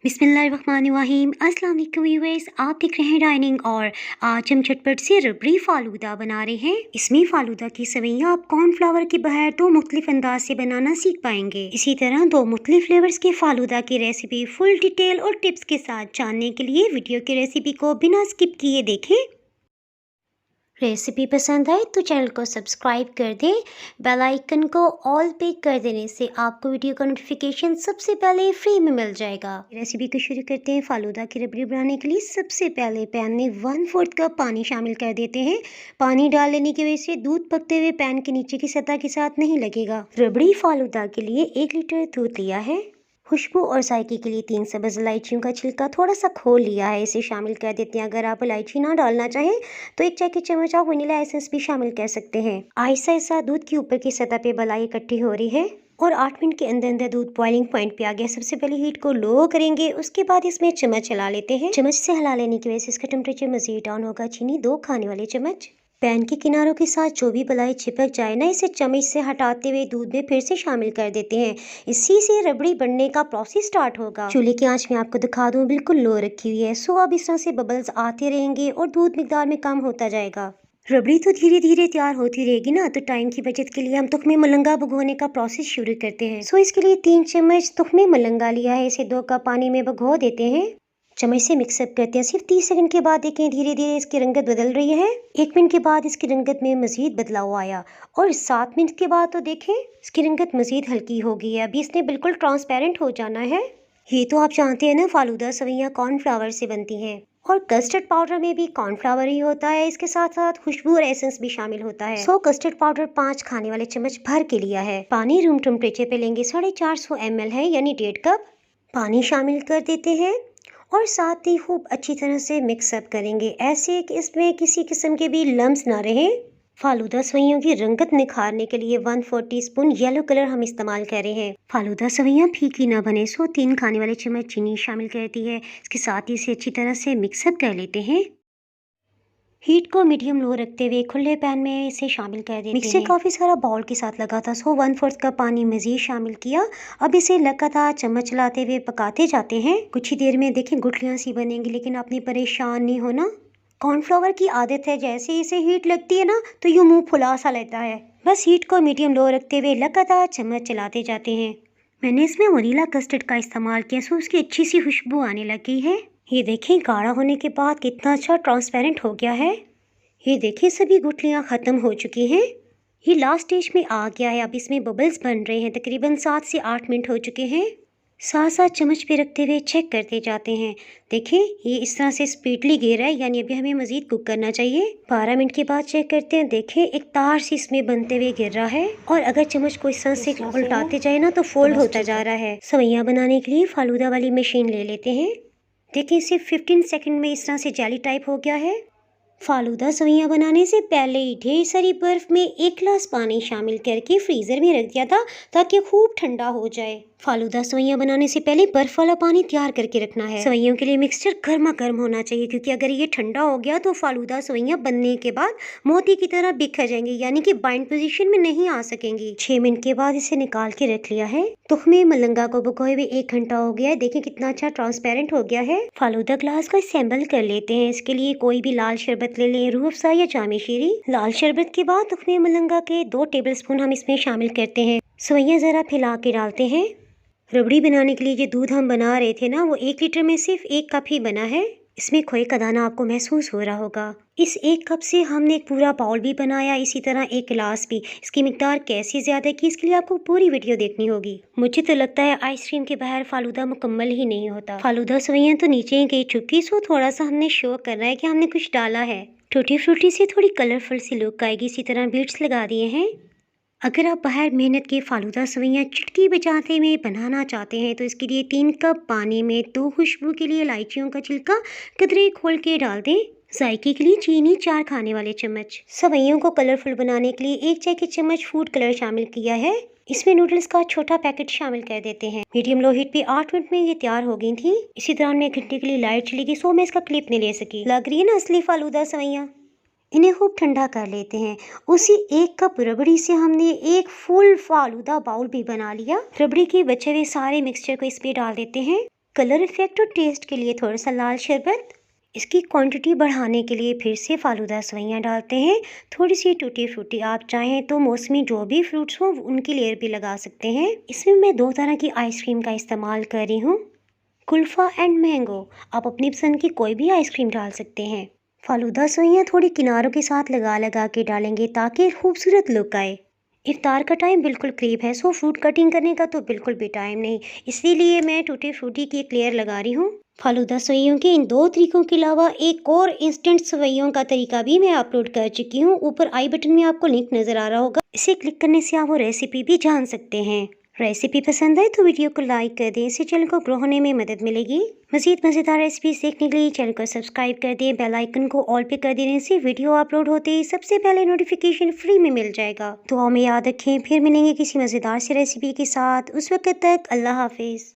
बिस्मिल्लाहिर्रहमानिर्रहीम। अस्सलाम वालेकुम व्यूअर्स, आप देख रहे हैं डाइनिंग। और आज हम झटपट से रबड़ी फालूदा बना रहे हैं। इसमें फालूदा की सवैयाँ आप कॉर्नफ्लावर के बगैर दो मुख्तलिफ अंदाज से बनाना सीख पाएंगे। इसी तरह दो मुख्तलिफ फ्लेवर्स के फालूदा की रेसिपी फुल डिटेल और टिप्स के साथ जानने के लिए वीडियो की रेसिपी को बिना स्किप किए देखें। रेसिपी पसंद आए तो चैनल को सब्सक्राइब कर दें। बेल आइकन को ऑल पे कर देने से आपको वीडियो का नोटिफिकेशन सबसे पहले फ्री में मिल जाएगा। रेसिपी को शुरू करते हैं। फालूदा की रबड़ी बनाने के लिए सबसे पहले पैन में 1/4 कप पानी शामिल कर देते हैं। पानी डाल लेने की वजह से दूध पकते हुए पैन के नीचे की सतह के साथ नहीं लगेगा। रबड़ी फालूदा के लिए 1 लीटर दूध लिया है। खुशबू और जायके के लिए 3 सब्ज़ इलायचियों का छिलका थोड़ा सा खोल लिया है, इसे शामिल कर देते हैं। अगर आप इलायची ना डालना चाहें तो 1 चाय की चम्मच आप वनीला एसेंस भी शामिल कर सकते हैं। आहिस्ता आहिस्ता दूध की ऊपर की सतह पे मलाई इकट्ठी हो रही है और 8 मिनट के अंदर अंदर दूध बॉइलिंग पॉइंट पे आ गया। सबसे पहले हीट को लो करेंगे, उसके बाद इसमें चम्मच चला लेते हैं। चम्मच से हिला लेने की वजह से इसका टेम्परेचर मजीद डाउन होगा। चीनी 2 खाने वाले चम्मच। पैन के किनारों के साथ जो भी बलाई चिपक जाए ना, इसे चम्मच से हटाते हुए दूध में फिर से शामिल कर देते हैं। इसी से रबड़ी बनने का प्रोसेस स्टार्ट होगा। चूल्हे की आंच में आपको दिखा दूं बिल्कुल लो रखी हुई है। सो अब इस तरह से बबल्स आते रहेंगे और दूध मिकदार में कम होता जाएगा। रबड़ी तो धीरे धीरे तैयार होती रहेगी ना, तो टाइम की बचत के लिए हम तुख्मे मलंगा भिगोने का प्रोसेस शुरू करते हैं। सो इसके लिए 3 चम्मच तुख्मे मलंगा लिया है, इसे 2 कप पानी में भिगो देते हैं। चम्मच से मिक्सअप करते हैं। सिर्फ 30 सेकंड के बाद देखें धीरे धीरे इसकी रंगत बदल रही है। 1 मिनट के बाद इसकी रंगत में मजीद बदलाव आया और 7 मिनट के बाद तो देखें इसकी रंगत मजीद हल्की हो गई है। अभी इसने बिल्कुल ट्रांसपेरेंट हो जाना है। ये तो आप जानते हैं ना, फालूदा सवैयाँ कॉर्नफ्लावर से बनती हैं और कस्टर्ड पाउडर में भी कॉर्नफ्लावर ही होता है। इसके साथ साथ खुशबू और एसेंस भी शामिल होता है। सो कस्टर्ड पाउडर 5 खाने वाले चम्मच भर के लिया है। पानी रूम टेम्परेचर पे लेंगे, 450 ml है यानी 1.5 कप पानी शामिल कर देते हैं और साथ ही खूब अच्छी तरह से मिक्सअप करेंगे, ऐसे कि इसमें किसी किस्म के भी लम्स ना रहे। फालूदा सवैयों की रंगत निखारने के लिए 1/4 टीस्पून येलो कलर हम इस्तेमाल कर रहे हैं। फालूदा सवैयाँ फीकी ना बने, सो 3 खाने वाले चम्मच चीनी शामिल करती है। इसके साथ ही इसे अच्छी तरह से मिक्सअप कर लेते हैं। हीट को मीडियम लो रखते हुए खुले पैन में इसे शामिल कर देते हैं। मिक्सर काफ़ी सारा बाउल के साथ लगा था, सो 1/4 कप पानी मज़ीद शामिल किया। अब इसे लगातार चम्मच चलाते हुए पकाते जाते हैं। कुछ ही देर में देखें गुठलियाँ सी बनेंगी, लेकिन आपने परेशान नहीं होना। कॉर्नफ्लावर की आदत है, जैसे ही इसे हीट लगती है ना तो यूँ मुँह फुला सा लेता है। बस हीट को मीडियम लो रखते हुए लगातार चम्मच चलाते जाते हैं। मैंने इसमें वनीला कस्टर्ड का इस्तेमाल किया, सो उसकी अच्छी सी खुशबू आने लगी है। ये देखें गाढ़ा होने के बाद कितना अच्छा ट्रांसपेरेंट हो गया है। ये देखिए सभी गुठलियाँ ख़त्म हो चुकी हैं। ये लास्ट स्टेज में आ गया है। अब इसमें बबल्स बन रहे हैं। तकरीबन 7 से 8 मिनट हो चुके हैं। साथ साथ चम्मच पे रखते हुए चेक करते जाते हैं। देखें ये इस तरह से स्पीडली गिर रहा है, यानी अभी हमें मज़ीद कुक करना चाहिए। 12 मिनट के बाद चेक करते हैं। देखें एक तार सी इसमें बनते हुए गिर रहा है और अगर चम्मच को इस तरह से उल्टाते जाए ना तो फोल्ड होता जा रहा है। सवैयाँ बनाने के लिए फालूदा वाली मशीन ले लेते हैं। देखें सिर्फ 15 सेकंड में इस तरह से जेली टाइप हो गया है। फालूदा सवैयाँ बनाने से पहले ही ढेर सारी बर्फ़ में 1 गिलास पानी शामिल करके फ्रीज़र में रख दिया था ताकि खूब ठंडा हो जाए। फालूदा सवैयाँ बनाने से पहले बर्फ़ वाला पानी तैयार करके रखना है। सवैयों के लिए मिक्सचर गर्मा गर्म होना चाहिए, क्योंकि अगर ये ठंडा हो गया तो फालूदा सवैयाँ बनने के बाद मोती की तरह बिखर जाएंगी, यानी कि बाइंड पोजीशन में नहीं आ सकेंगी। 6 मिनट के बाद इसे निकाल के रख लिया है। तुख्मे मलंगा को भिगोए हुए 1 घंटा हो गया है। देखें कितना अच्छा ट्रांसपेरेंट हो गया है। फालूदा ग्लास को असेंबल कर लेते हैं। इसके लिए कोई भी लाल शरबत ले लें, रूह अफ़ज़ा या जामी शीरी। लाल शरबत के बाद तुख्मे मलंगा के 2 टेबलस्पून हम इसमें शामिल करते हैं। सवैयाँ ज़रा फैला के डालते हैं। रबड़ी बनाने के लिए जो दूध हम बना रहे थे ना, वो 1 लीटर में सिर्फ 1 कप ही बना है। इसमें खोए का दाना आपको महसूस हो रहा होगा। इस 1 कप से हमने एक पूरा बाउल भी बनाया, इसी तरह 1 गिलास भी। इसकी मिकदार कैसे ज़्यादा की, इसके लिए आपको पूरी वीडियो देखनी होगी। मुझे तो लगता है आइसक्रीम के बाहर फालूदा मुकम्मल ही नहीं होता। फालूदा सवैयाँ तो नीचे ही गई चुकी, सो थोड़ा सा हमने शो करना है कि हमने कुछ डाला है। टूटी फ्रूटी से थोड़ी कलरफुल सी लुक आएगी। इसी तरह बीट्स लगा दिए हैं। अगर आप बाहर मेहनत के फालूदा सवैयाँ चुटकी बजाते में बनाना चाहते हैं तो इसके लिए 3 कप पानी में 2 खुशबू के लिए इलायचियों का छिलका कतरे खोल के डाल दें। जायके के लिए चीनी 4 खाने वाले चम्मच। सवैयों को कलरफुल बनाने के लिए 1 चाय की चम्मच फूड कलर शामिल किया है। इसमें नूडल्स का छोटा पैकेट शामिल कर देते हैं। मीडियम लो हीट पे 8 मिनट में ये तैयार हो गई थी। इसी दौरान में घंटे के लिए लाइट चली गई, सो मैं इसका क्लिप नहीं ले सकी। लग रही है ना असली फालूदा सवैयाँ। इन्हें खूब ठंडा कर लेते हैं। उसी 1 कप रबड़ी से हमने एक फुल फालूदा बाउल भी बना लिया। रबड़ी के बचे हुए सारे मिक्सचर को इस पे डाल देते हैं। कलर इफेक्ट और टेस्ट के लिए थोड़ा सा लाल शरबत। इसकी क्वांटिटी बढ़ाने के लिए फिर से फालूदा सवैयाँ डालते हैं। थोड़ी सी टूटी फ्रूटी, आप चाहें तो मौसमी जो भी फ्रूट्स हो उनकी लेयर भी लगा सकते हैं। इसमें मैं 2 तरह की आइसक्रीम का इस्तेमाल कर रही हूँ, कुल्फा एंड मैंगो। आप अपनी पसंद की कोई भी आइसक्रीम डाल सकते हैं। फालूदा सवैयाँ थोड़ी किनारों के साथ लगा लगा के डालेंगे ताकि खूबसूरत लुक आए। इफ्तार का टाइम बिल्कुल करीब है, सो फ्रूट कटिंग करने का तो बिल्कुल भी टाइम नहीं, इसीलिए मैं टूटी फ्रूटी की एक लेयर लगा रही हूँ। फालूदा सवैयों के इन 2 तरीकों के अलावा एक और इंस्टेंट सवैयों का तरीका भी मैं अपलोड कर चुकी हूँ। ऊपर आई बटन में आपको लिंक नज़र आ रहा होगा, इसे क्लिक करने से आप वो रेसिपी भी जान सकते हैं। रेसिपी पसंद आए तो वीडियो को लाइक कर दें, इससे चैनल को ग्रो होने में मदद मिलेगी। मज़ीद मज़ेदार रेसिपीज देखने के लिए चैनल को सब्सक्राइब कर दें, बेल आइकन को ऑल पे कर देने से वीडियो अपलोड होते ही सबसे पहले नोटिफिकेशन फ्री में मिल जाएगा। तो हमें याद रखें, फिर मिलेंगे किसी मज़ेदार सी रेसिपी के साथ। उस वक्त तक अल्लाह हाफिज़।